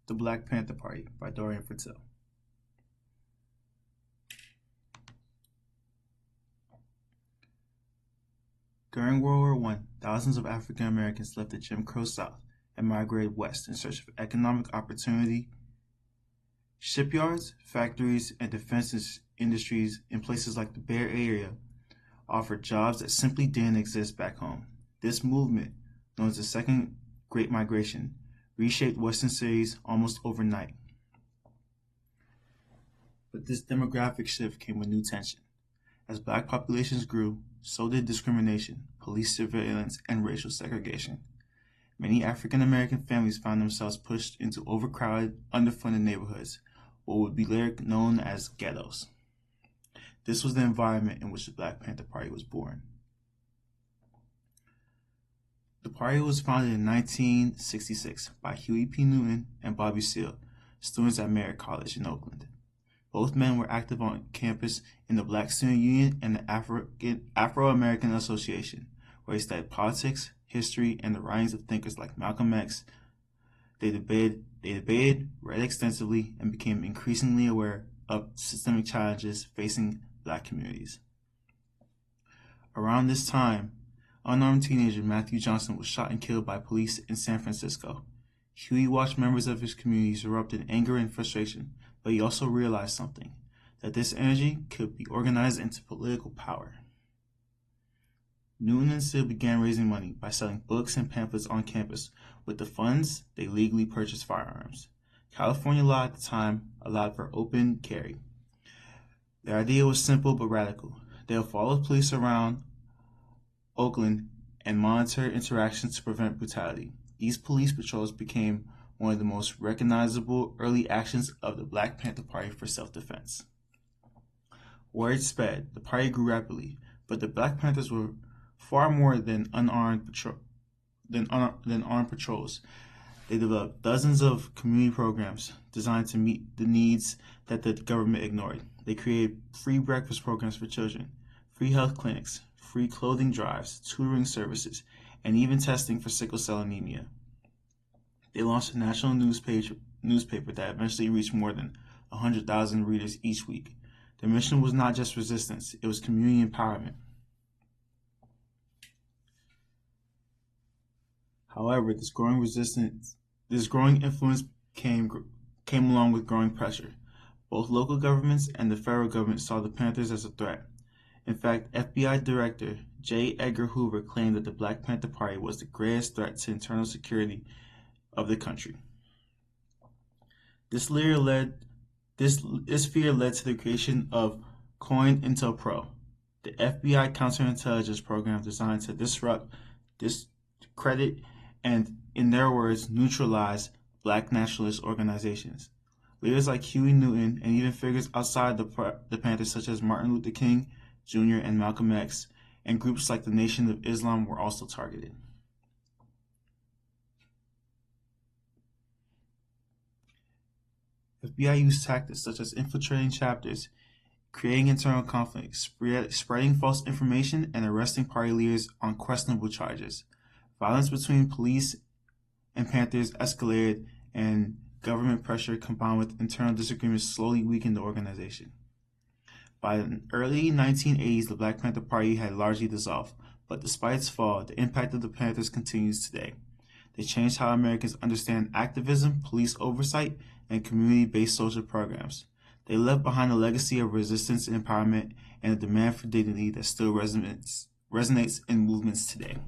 The Black Panther Party by Dorian Fertel. During World War One, thousands of African Americans left the Jim Crow South and migrated west in search of economic opportunity. Shipyards, factories, and defense industries in places like the Bay Area offered jobs that simply didn't exist back home. This movement, known as the Second Great Migration, reshaped Western cities almost overnight. But this demographic shift came with new tension. As black populations grew, so did discrimination, police surveillance, and racial segregation. Many African American families found themselves pushed into overcrowded, underfunded neighborhoods, what would be later known as ghettos. This was the environment in which the Black Panther Party was born. The party was founded in 1966 by Huey P. Newton and Bobby Seale, students at Merritt College in Oakland. Both men were active on campus in the Black Student Union and the Afro-American Association, where they studied politics, history, and the writings of thinkers like Malcolm X. They debated, read extensively, and became increasingly aware of systemic challenges facing black communities. Around this time, unarmed teenager Matthew Johnson was shot and killed by police in San Francisco. Huey watched members of his community erupt in anger and frustration, but he also realized something, that this energy could be organized into political power. Newton and Seale began raising money by selling books and pamphlets on campus. With the funds, they legally purchased firearms. California law at the time allowed for open carry. Their idea was simple but radical. They'll follow police around Oakland and monitor interactions to prevent brutality. These police patrols became one of the most recognizable early actions of the Black Panther Party for self-defense. Word spread, the party grew rapidly, but the Black Panthers were far more than armed patrols. They developed dozens of community programs designed to meet the needs that the government ignored. They created free breakfast programs for children, free health clinics, free clothing drives, tutoring services, and even testing for sickle cell anemia. They launched a national newspaper that eventually reached more than 100,000 readers each week. Their mission was not just resistance, it was community empowerment. However, this growing influence came along with growing pressure. Both local governments and the federal government saw the Panthers as a threat. In fact, FBI Director J. Edgar Hoover claimed that the Black Panther Party was the greatest threat to internal security of the country. This fear led to the creation of COINTELPRO, the FBI counterintelligence program designed to disrupt, discredit, and, in their words, neutralize black nationalist organizations. Leaders like Huey Newton and even figures outside the Panthers such as Martin Luther King Jr. and Malcolm X, and groups like the Nation of Islam were also targeted. FBI used tactics such as infiltrating chapters, creating internal conflicts, spreading false information, and arresting party leaders on questionable charges. Violence between police and Panthers escalated, and government pressure combined with internal disagreements slowly weakened the organization. By the early 1980s, the Black Panther Party had largely dissolved, but despite its fall, the impact of the Panthers continues today. They changed how Americans understand activism, police oversight, and community-based social programs. They left behind a legacy of resistance and empowerment and a demand for dignity that still resonates in movements today.